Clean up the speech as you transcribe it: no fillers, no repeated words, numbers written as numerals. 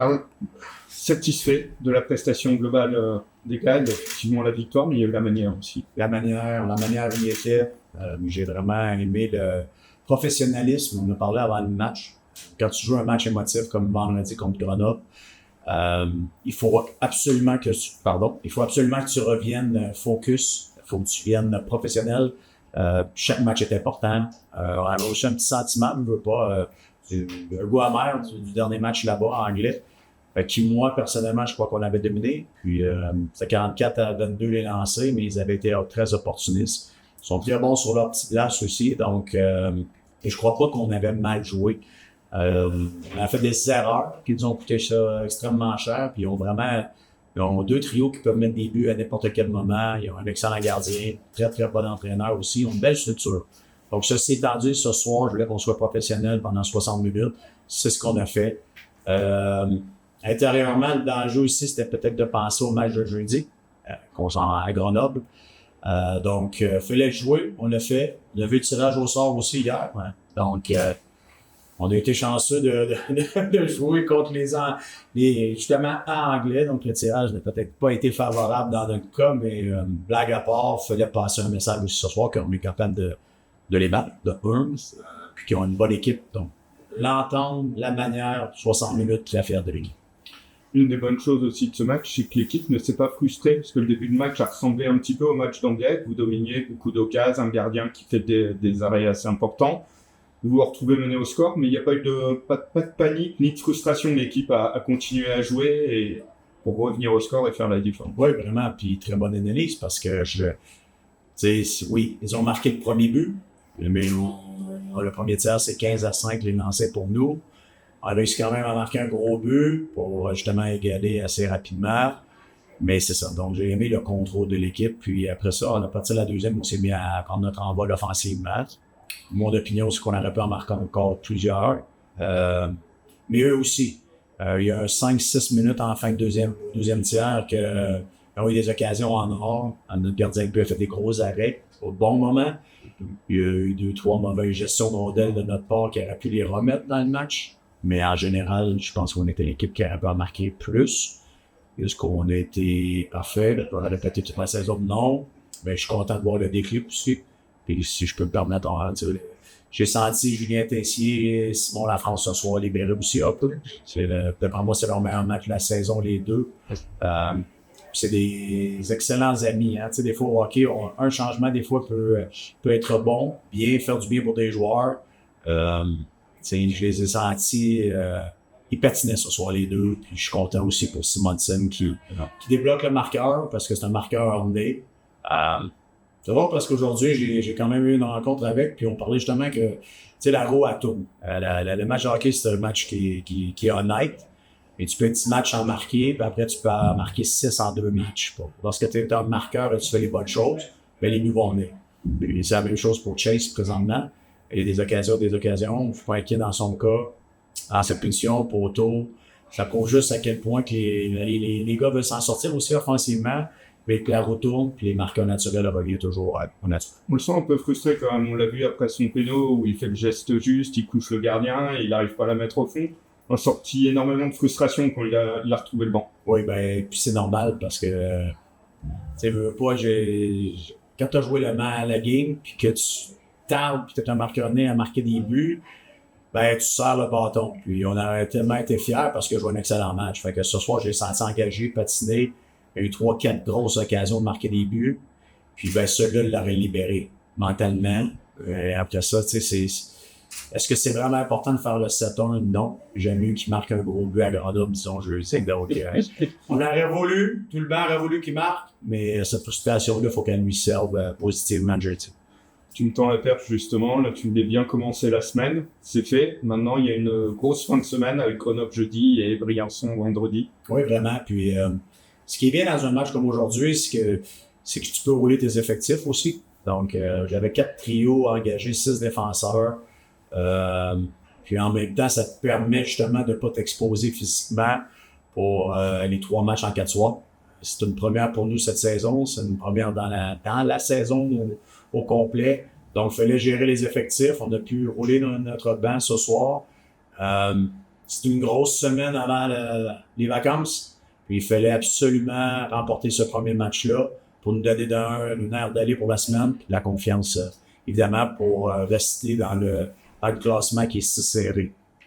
Ah, satisfait de la prestation globale des gars. Il y a effectivement la victoire, mais il y a eu la manière aussi. La manière d'y était, j'ai vraiment aimé le professionnalisme. On a parlé avant le match. Quand tu joues un match émotif comme vendredi contre Grenoble, euh, il faut absolument que tu reviennes focus, il faut que tu viennes professionnel. Chaque match est important. On a aussi un petit sentiment, je veux pas, un goût amer du dernier match là-bas en anglais. Qui, moi, personnellement, je crois qu'on avait dominé. Puis, c'était 44-22 les lancers, mais ils avaient été très opportunistes. Ils sont très bons sur leur petite place aussi. Donc, et je crois pas qu'on avait mal joué. On a fait des erreurs qui nous ont coûté ça extrêmement cher. Puis, ils ont deux trios qui peuvent mettre des buts à n'importe quel moment. Ils ont un excellent gardien, très, très bon entraîneur aussi. Ils ont une belle structure. Donc, ceci étant dit, ce soir, je voulais qu'on soit professionnel pendant 60 minutes. C'est ce qu'on a fait. Euh, Intérieurement, le danger aussi, c'était peut-être de penser au match de jeudi, qu'on s'en à Grenoble. Donc, fallait jouer, on l'a fait. On a vu le tirage au sort aussi hier. Ouais. Donc, on a été chanceux de jouer contre justement en anglais. Donc, le tirage n'a peut-être pas été favorable dans notre cas, mais blague à part, il fallait passer un message aussi ce soir qu'on est capable de les battre, de puis qu'ils ont une bonne équipe. Donc, l'entendre, la manière, 60 minutes, la faire de l'équipe. Une des bonnes choses aussi de ce match, c'est que l'équipe ne s'est pas frustrée, parce que le début de match a ressemblé un petit peu au match d'anglais. Vous dominiez beaucoup d'occasions, un gardien qui fait des arrêts assez importants. Vous vous retrouvez mené au score, mais il n'y a pas eu pas de panique ni de frustration. L'équipe a continué à jouer et pour revenir au score et faire la différence. Oui, vraiment. Puis très bonne analyse parce que oui, ils ont marqué le premier but, mais le premier tiers, c'est 15-5 les lancers pour nous. On a réussi quand même à marquer un gros but pour justement égaler assez rapidement. Mais c'est ça. Donc, j'ai aimé le contrôle de l'équipe. Puis après ça, on a parti la deuxième, on s'est mis à prendre notre envol offensivement. Mon opinion, c'est qu'on aurait pu en marquer encore plusieurs. Mais eux aussi. Il y a 5-6 minutes en fin de deuxième tiers que ont eu des occasions en or. Notre gardien de but a fait des gros arrêts au bon moment. Il y a eu 2-3 mauvaises gestions de rondelles de notre part qui auraient pu les remettre dans le match. Mais en général, je pense qu'on était l'équipe qui aurait pu en marquer plus. Est-ce qu'on a été parfait? On a répété toute la saison, non. Mais je suis content de voir le déclip aussi. Et si je peux me permettre, j'ai senti Julien Tessier et Simon Lafrance ce soir libérés aussi un peu. Pour moi, c'est leur meilleur match de la saison, les deux. C'est des excellents amis. Hein. Des fois, au hockey, un changement, des fois, peut être bon, faire du bien pour des joueurs. Je les ai sentis, ils patinaient ce soir les deux. Puis je suis content aussi pour Simonson qui débloque le marqueur parce que c'est un marqueur orné. C'est bon parce qu'aujourd'hui, j'ai quand même eu une rencontre avec, puis on parlait justement que la roue à tourne. Le match de hockey, c'est un match qui est honnête. Et tu peux un petit match en marquer, puis après, tu peux en marquer 6 en 2 matchs. Lorsque tu es un marqueur et tu fais les bonnes choses, ben les buts vont venir. Et c'est la même chose pour Chase présentement. Il y a des occasions. Je suis pas inquiet dans son cas. En cette punition, poteau, ça prouve juste à quel point que les gars veulent s'en sortir aussi offensivement, mais que la roue tourne, puis les marqueurs naturels reviennent toujours au naturel. On le sent un peu frustré quand même. On l'a vu après son péno où il fait le geste juste, il couche le gardien, il n'arrive pas à la mettre au fond. On a sorti énormément de frustration quand il a retrouvé le banc. Oui, ben, puis c'est normal parce que, tu veux pas, quand t'as joué la game, puis que tu tardes, puis t'es un marqueur né à marquer des buts, ben, tu sers le bâton. Puis on a tellement été fiers parce que je joué un excellent match. Fait que ce soir, j'ai senti engagé, patiné. Il y a eu 3-4 grosses occasions de marquer des buts. Puis ben, celui-là, il l'aurait libéré mentalement. Et après ça, tu sais, est-ce que c'est vraiment important de faire le 7-1? Non. J'aime mieux qu'il marque un gros but à Grenoble, disons, je sais. Donc, on aurait voulu, tout le banc aurait voulu qu'il marque, mais cette frustration-là, il faut qu'elle lui serve positivement, jeudi. Tu me tends la perche justement, là tu voulais bien commencer la semaine, c'est fait. Maintenant il y a une grosse fin de semaine avec Grenoble jeudi et Briançon vendredi. Oui, vraiment. Puis ce qui est bien dans un match comme aujourd'hui, c'est que tu peux rouler tes effectifs aussi. Donc j'avais 4 trios engagés, 6 défenseurs. Puis en même temps, ça te permet justement de ne pas t'exposer physiquement pour les 3 matchs en 4 soirs. C'est une première pour nous cette saison, c'est une première dans la saison au complet. Donc, il fallait gérer les effectifs. On a pu rouler notre banc ce soir. c'était une grosse semaine avant les vacances. Puis il fallait absolument remporter ce premier match-là pour nous donner une aire d'aller pour la semaine, puis la confiance, évidemment, pour rester dans le classement qui est si serré.